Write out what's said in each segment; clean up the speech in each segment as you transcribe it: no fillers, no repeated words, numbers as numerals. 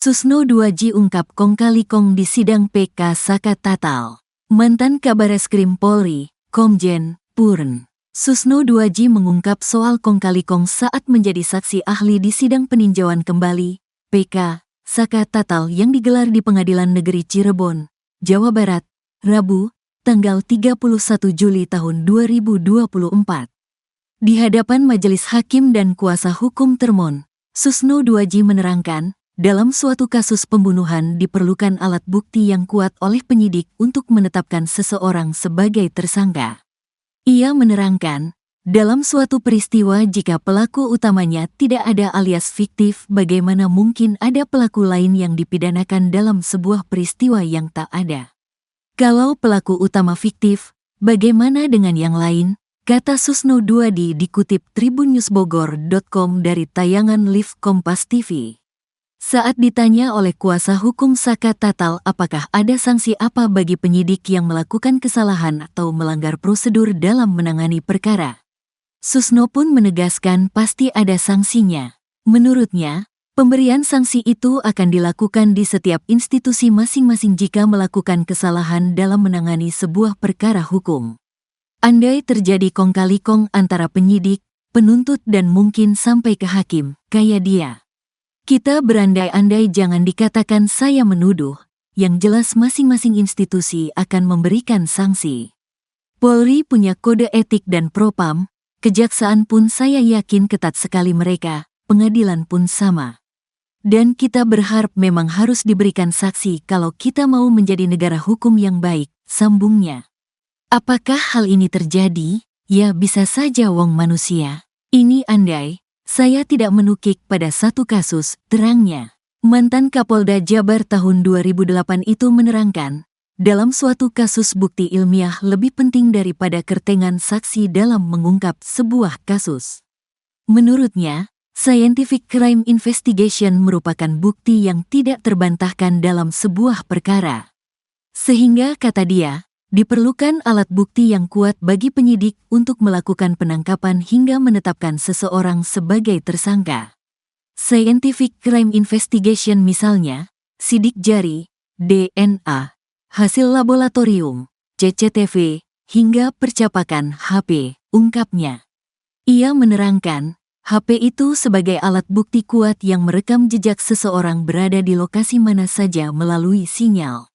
Susno 2J ungkap kong kali kong di sidang PK Saka Tatal. Mantan Kabareskrim Polri, Komjen Purn Susno 2J mengungkap soal kong kali kong saat menjadi saksi ahli di sidang peninjauan kembali PK Saka Tatal yang digelar di Pengadilan Negeri Cirebon, Jawa Barat, Rabu, tanggal 31 Juli tahun 2024. Di hadapan majelis hakim dan kuasa hukum termon, Susno 2J menerangkan, dalam suatu kasus pembunuhan diperlukan alat bukti yang kuat oleh penyidik untuk menetapkan seseorang sebagai tersangka. Ia menerangkan, dalam suatu peristiwa jika pelaku utamanya tidak ada alias fiktif, bagaimana mungkin ada pelaku lain yang dipidanakan dalam sebuah peristiwa yang tak ada? Kalau pelaku utama fiktif, bagaimana dengan yang lain? Kata Susno 2J dikutip tribunnews.bogor.com dari tayangan live Kompas TV. Saat ditanya oleh kuasa hukum Saka Tatal apakah ada sanksi apa bagi penyidik yang melakukan kesalahan atau melanggar prosedur dalam menangani perkara, Susno pun menegaskan pasti ada sanksinya. Menurutnya, pemberian sanksi itu akan dilakukan di setiap institusi masing-masing jika melakukan kesalahan dalam menangani sebuah perkara hukum. Andai terjadi kong kali kong antara penyidik, penuntut dan mungkin sampai ke hakim, kayak dia. Kita berandai-andai, jangan dikatakan saya menuduh, yang jelas masing-masing institusi akan memberikan sanksi. Polri punya kode etik dan propam, kejaksaan pun saya yakin ketat sekali mereka, pengadilan pun sama. Dan kita berharap memang harus diberikan saksi kalau kita mau menjadi negara hukum yang baik, sambungnya. Apakah hal ini terjadi? Ya bisa saja wong manusia. Ini andai. Saya tidak menukik pada satu kasus, terangnya. Mantan Kapolda Jabar tahun 2008 itu menerangkan, dalam suatu kasus bukti ilmiah lebih penting daripada kertengan saksi dalam mengungkap sebuah kasus. Menurutnya, scientific crime investigation merupakan bukti yang tidak terbantahkan dalam sebuah perkara. Sehingga, kata dia, diperlukan alat bukti yang kuat bagi penyidik untuk melakukan penangkapan hingga menetapkan seseorang sebagai tersangka. Scientific crime investigation misalnya, sidik jari, DNA, hasil laboratorium, CCTV, hingga percapakan HP, ungkapnya. Ia menerangkan, HP itu sebagai alat bukti kuat yang merekam jejak seseorang berada di lokasi mana saja melalui sinyal.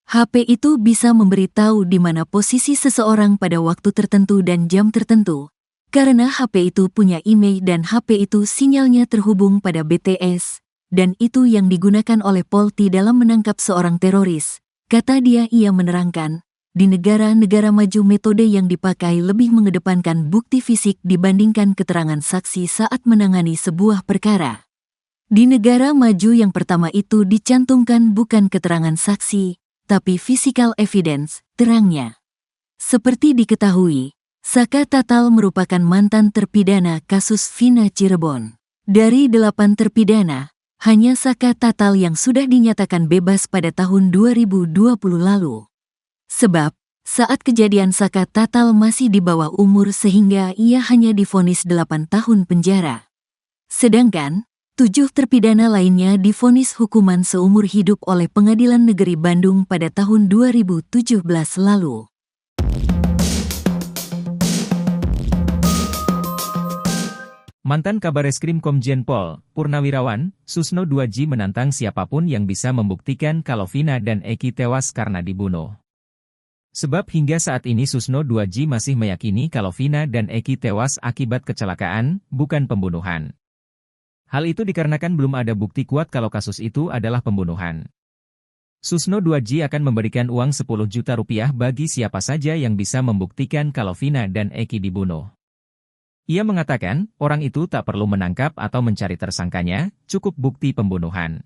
HP itu bisa memberitahu di mana posisi seseorang pada waktu tertentu dan jam tertentu. Karena HP itu punya email dan HP itu sinyalnya terhubung pada BTS, dan itu yang digunakan oleh Polri dalam menangkap seorang teroris. Kata dia, ia menerangkan, di negara-negara maju metode yang dipakai lebih mengedepankan bukti fisik dibandingkan keterangan saksi saat menangani sebuah perkara. Di negara maju yang pertama itu dicantumkan bukan keterangan saksi, tapi physical evidence, terangnya. Seperti diketahui, Saka Tatal merupakan mantan terpidana kasus Vina Cirebon. Dari 8 terpidana, hanya Saka Tatal yang sudah dinyatakan bebas pada tahun 2020 lalu. Sebab, saat kejadian Saka Tatal masih di bawah umur sehingga ia hanya divonis 8 tahun penjara. Sedangkan, 7 terpidana lainnya divonis hukuman seumur hidup oleh Pengadilan Negeri Bandung pada tahun 2017 lalu. Mantan Kabareskrim Komjen Pol, Purnawirawan, Susno 2J menantang siapapun yang bisa membuktikan kalau Vina dan Eki tewas karena dibunuh. Sebab hingga saat ini Susno 2J masih meyakini kalau Vina dan Eki tewas akibat kecelakaan, bukan pembunuhan. Hal itu dikarenakan belum ada bukti kuat kalau kasus itu adalah pembunuhan. Susno 2J akan memberikan uang 10 juta rupiah bagi siapa saja yang bisa membuktikan kalau Vina dan Eki dibunuh. Ia mengatakan, orang itu tak perlu menangkap atau mencari tersangkanya, cukup bukti pembunuhan.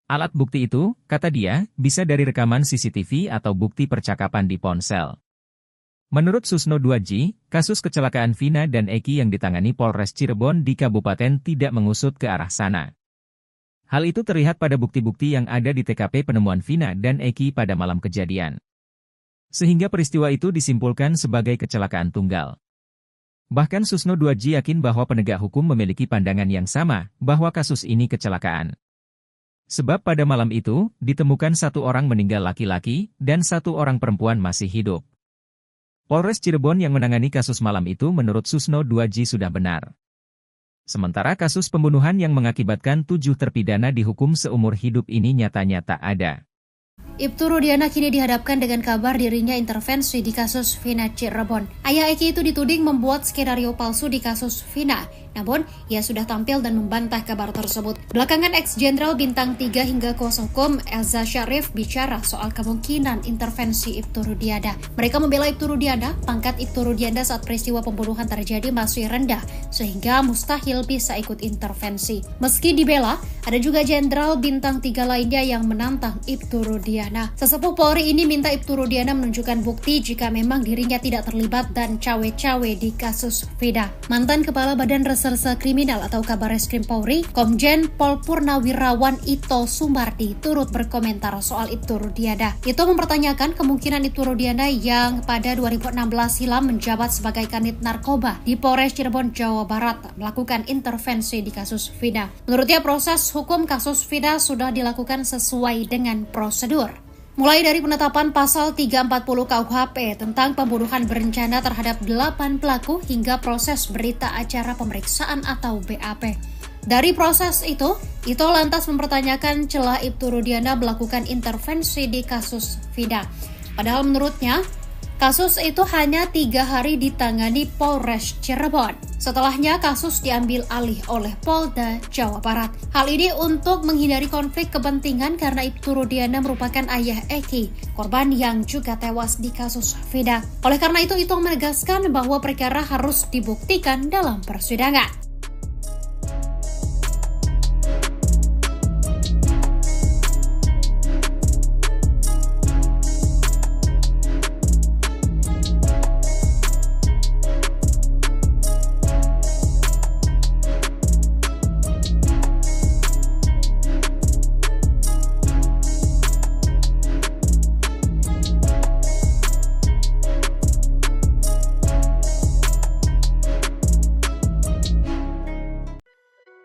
Alat bukti itu, kata dia, bisa dari rekaman CCTV atau bukti percakapan di ponsel. Menurut Susno 2J, kasus kecelakaan Vina dan Eki yang ditangani Polres Cirebon di kabupaten tidak mengusut ke arah sana. Hal itu terlihat pada bukti-bukti yang ada di TKP penemuan Vina dan Eki pada malam kejadian. Sehingga peristiwa itu disimpulkan sebagai kecelakaan tunggal. Bahkan Susno 2J yakin bahwa penegak hukum memiliki pandangan yang sama, bahwa kasus ini kecelakaan. Sebab pada malam itu, ditemukan 1 orang meninggal laki-laki, dan 1 orang perempuan masih hidup. Polres Cirebon yang menangani kasus malam itu menurut Susno 2J sudah benar. Sementara kasus pembunuhan yang mengakibatkan 7 terpidana dihukum seumur hidup ini nyatanya tak ada. Ibtu Rudiana kini dihadapkan dengan kabar dirinya intervensi di kasus Vina Cirebon. Ayah Eki itu dituding membuat skenario palsu di kasus Vina. Namun, ia sudah tampil dan membantah kabar tersebut. Belakangan ex-jenderal bintang 3 hingga kuasa hukum Elza Syarif bicara soal kemungkinan intervensi Ibtu Rudiana. Mereka membela Ibtu Rudiana, pangkat Ibtu Rudiana saat peristiwa pembunuhan terjadi masih rendah, sehingga mustahil bisa ikut intervensi. Meski dibela, ada juga jenderal bintang 3 lainnya yang menantang Ibtu Rudiana. Sesepuh Polri ini minta Ibtu Rudiana menunjukkan bukti jika memang dirinya tidak terlibat dan cawe-cawe di kasus Vina. Mantan Kepala Badan Reserse Kriminal atau Kabareskrim Polri, Komjen Pol Purnawirawan Ito Sumardi turut berkomentar soal Ibtu Rudiana. Ito mempertanyakan kemungkinan Ibtu Rudiana yang pada 2016 silam menjabat sebagai kanit narkoba di Polres Cirebon, Jawa Barat melakukan intervensi di kasus Vina. Menurutnya proses hukum kasus Vina sudah dilakukan sesuai dengan prosedur. Mulai dari penetapan pasal 340 KUHP tentang pembunuhan berencana terhadap 8 pelaku hingga proses berita acara pemeriksaan atau BAP. Dari proses itu lantas mempertanyakan celah Ibtu Rudiana melakukan intervensi di kasus Vina. Padahal menurutnya, kasus itu hanya 3 hari ditangani Polres Cirebon. Setelahnya kasus diambil alih oleh Polda Jawa Barat. Hal ini untuk menghindari konflik kepentingan karena Ibtu Rudiana merupakan ayah Eki, korban yang juga tewas di kasus Vina. Oleh karena itu menegaskan bahwa perkara harus dibuktikan dalam persidangan.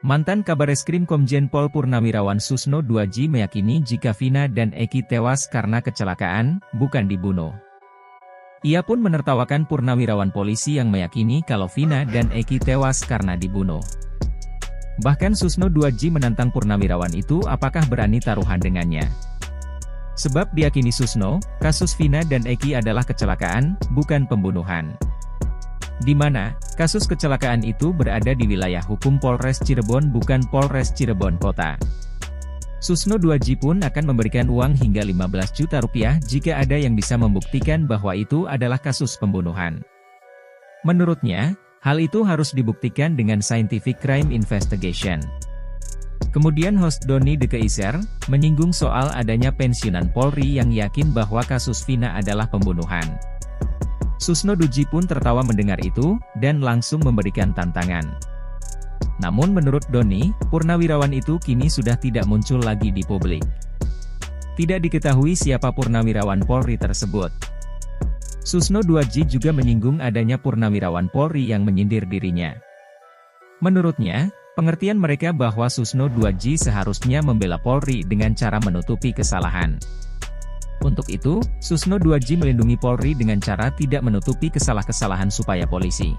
Mantan Kabareskrim Komjen Pol Purnawirawan Susno 2J meyakini jika Vina dan Eki tewas karena kecelakaan, bukan dibunuh. Ia pun menertawakan Purnawirawan polisi yang meyakini kalau Vina dan Eki tewas karena dibunuh. Bahkan Susno 2J menantang Purnawirawan itu apakah berani taruhan dengannya. Sebab diyakini Susno, kasus Vina dan Eki adalah kecelakaan, bukan pembunuhan. Di mana kasus kecelakaan itu berada di wilayah hukum Polres Cirebon bukan Polres Cirebon Kota. Susno 2J pun akan memberikan uang hingga 15 juta rupiah jika ada yang bisa membuktikan bahwa itu adalah kasus pembunuhan. Menurutnya, hal itu harus dibuktikan dengan scientific crime investigation. Kemudian host Doni De Keiser menyinggung soal adanya pensiunan Polri yang yakin bahwa kasus Vina adalah pembunuhan. Susno 2J pun tertawa mendengar itu, dan langsung memberikan tantangan. Namun menurut Doni, Purnawirawan itu kini sudah tidak muncul lagi di publik. Tidak diketahui siapa Purnawirawan Polri tersebut. Susno 2J juga menyinggung adanya Purnawirawan Polri yang menyindir dirinya. Menurutnya, pengertian mereka bahwa Susno 2J seharusnya membela Polri dengan cara menutupi kesalahan. Untuk itu, Susno 2J melindungi Polri dengan cara tidak menutupi kesalahan supaya polisi.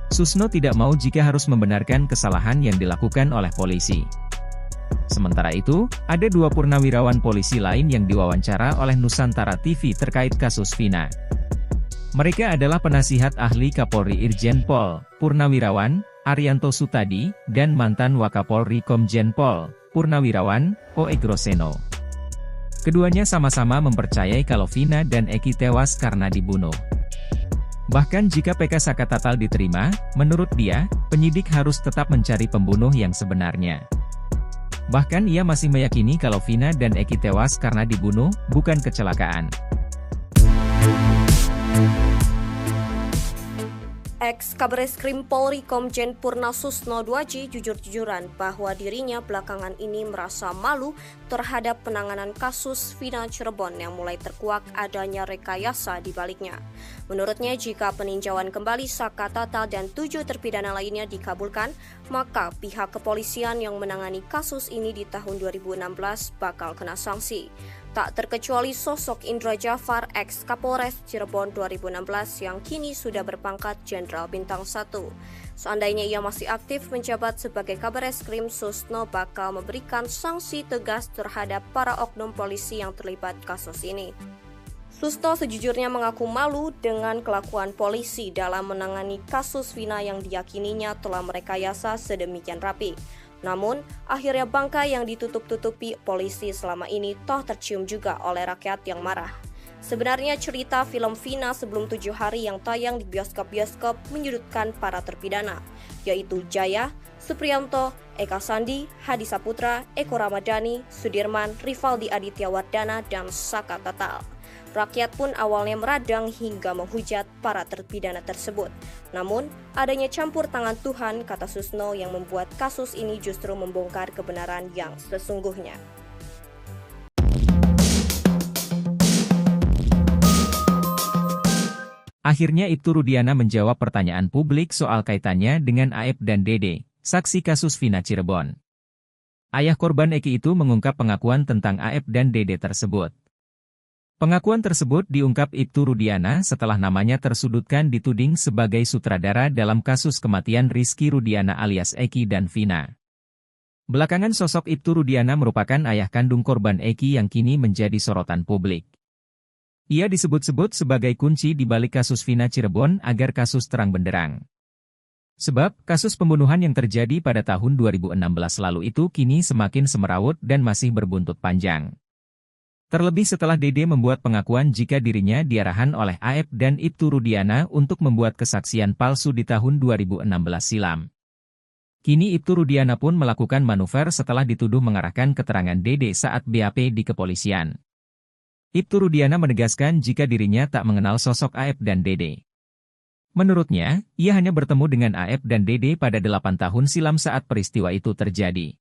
Susno tidak mau jika harus membenarkan kesalahan yang dilakukan oleh polisi. Sementara itu, ada 2 purnawirawan polisi lain yang diwawancara oleh Nusantara TV terkait kasus Vina. Mereka adalah penasihat ahli Kapolri Irjen Pol Purnawirawan Arianto Sutadi dan mantan Wakapolri Komjen Pol Purnawirawan O.E. Groseno. Keduanya sama-sama mempercayai kalau Vina dan Eki tewas karena dibunuh. Bahkan jika PK Sakatatal diterima, menurut dia, penyidik harus tetap mencari pembunuh yang sebenarnya. Bahkan ia masih meyakini kalau Vina dan Eki tewas karena dibunuh, bukan kecelakaan. Ex-Kabareskrim Polri Komjen Purna Susno 2J jujur-jujuran bahwa dirinya belakangan ini merasa malu terhadap penanganan kasus Vina Cirebon yang mulai terkuak adanya rekayasa di baliknya. Menurutnya, jika peninjauan kembali Saka Tatal dan 7 terpidana lainnya dikabulkan, maka pihak kepolisian yang menangani kasus ini di tahun 2016 bakal kena sanksi. Tak terkecuali sosok Indra Jafar, ex-Kapolres Cirebon 2016 yang kini sudah berpangkat Jenderal Bintang 1. Seandainya ia masih aktif menjabat sebagai Kabareskrim, Susno bakal memberikan sanksi tegas terhadap para oknum polisi yang terlibat kasus ini. Susno sejujurnya mengaku malu dengan kelakuan polisi dalam menangani kasus Vina yang diyakininya telah merekayasa sedemikian rapi. Namun, akhirnya bangkai yang ditutup-tutupi polisi selama ini toh tercium juga oleh rakyat yang marah. Sebenarnya cerita film Vina sebelum 7 hari yang tayang di bioskop-bioskop menyudutkan para terpidana, yaitu Jaya, Supriyanto, Eka Sandi, Hadi Saputra, Eko Ramadhani, Sudirman, Rivaldi Aditya Wardana, dan Saka Tatal. Rakyat pun awalnya meradang hingga menghujat para terpidana tersebut. Namun, adanya campur tangan Tuhan, kata Susno, yang membuat kasus ini justru membongkar kebenaran yang sesungguhnya. Akhirnya Ibtu Rudiana menjawab pertanyaan publik soal kaitannya dengan Aep dan Dede, saksi kasus Vina Cirebon. Ayah korban Eki itu mengungkap pengakuan tentang Aep dan Dede tersebut. Pengakuan tersebut diungkap Ibtu Rudiana setelah namanya tersudutkan dituding sebagai sutradara dalam kasus kematian Rizky Rudiana alias Eki dan Vina. Belakangan sosok Ibtu Rudiana merupakan ayah kandung korban Eki yang kini menjadi sorotan publik. Ia disebut-sebut sebagai kunci di balik kasus Vina Cirebon agar kasus terang benderang. Sebab, kasus pembunuhan yang terjadi pada tahun 2016 lalu itu kini semakin semerawut dan masih berbuntut panjang. Terlebih setelah Dede membuat pengakuan jika dirinya diarahan oleh Aep dan Ibtu Rudiana untuk membuat kesaksian palsu di tahun 2016 silam. Kini Ibtu Rudiana pun melakukan manuver setelah dituduh mengarahkan keterangan Dede saat BAP di kepolisian. Ibtu Rudiana menegaskan jika dirinya tak mengenal sosok Aep dan Dede. Menurutnya, ia hanya bertemu dengan Aep dan Dede pada 8 tahun silam saat peristiwa itu terjadi.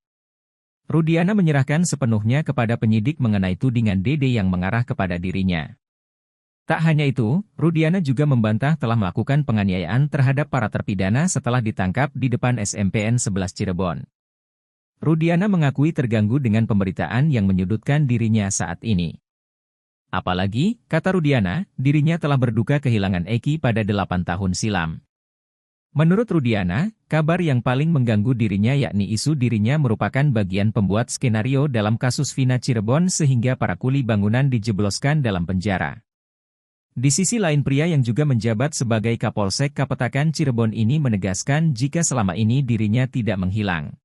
Rudiana menyerahkan sepenuhnya kepada penyidik mengenai tudingan Dede yang mengarah kepada dirinya. Tak hanya itu, Rudiana juga membantah telah melakukan penganiayaan terhadap para terpidana setelah ditangkap di depan SMPN 11 Cirebon. Rudiana mengakui terganggu dengan pemberitaan yang menyudutkan dirinya saat ini. Apalagi, kata Rudiana, dirinya telah berduka kehilangan Eki pada 8 tahun silam. Menurut Rudiana, kabar yang paling mengganggu dirinya yakni isu dirinya merupakan bagian pembuat skenario dalam kasus Vina Cirebon sehingga para kuli bangunan dijebloskan dalam penjara. Di sisi lain, pria yang juga menjabat sebagai Kapolsek Kapetakan Cirebon ini menegaskan jika selama ini dirinya tidak menghilang.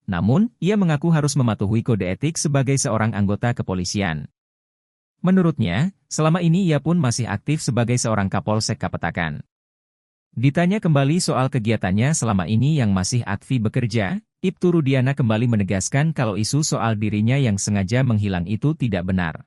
Namun, ia mengaku harus mematuhi kode etik sebagai seorang anggota kepolisian. Menurutnya, selama ini ia pun masih aktif sebagai seorang Kapolsek Kapetakan. Ditanya kembali soal kegiatannya selama ini yang masih aktif bekerja, Ibtu Rudiana kembali menegaskan kalau isu soal dirinya yang sengaja menghilang itu tidak benar.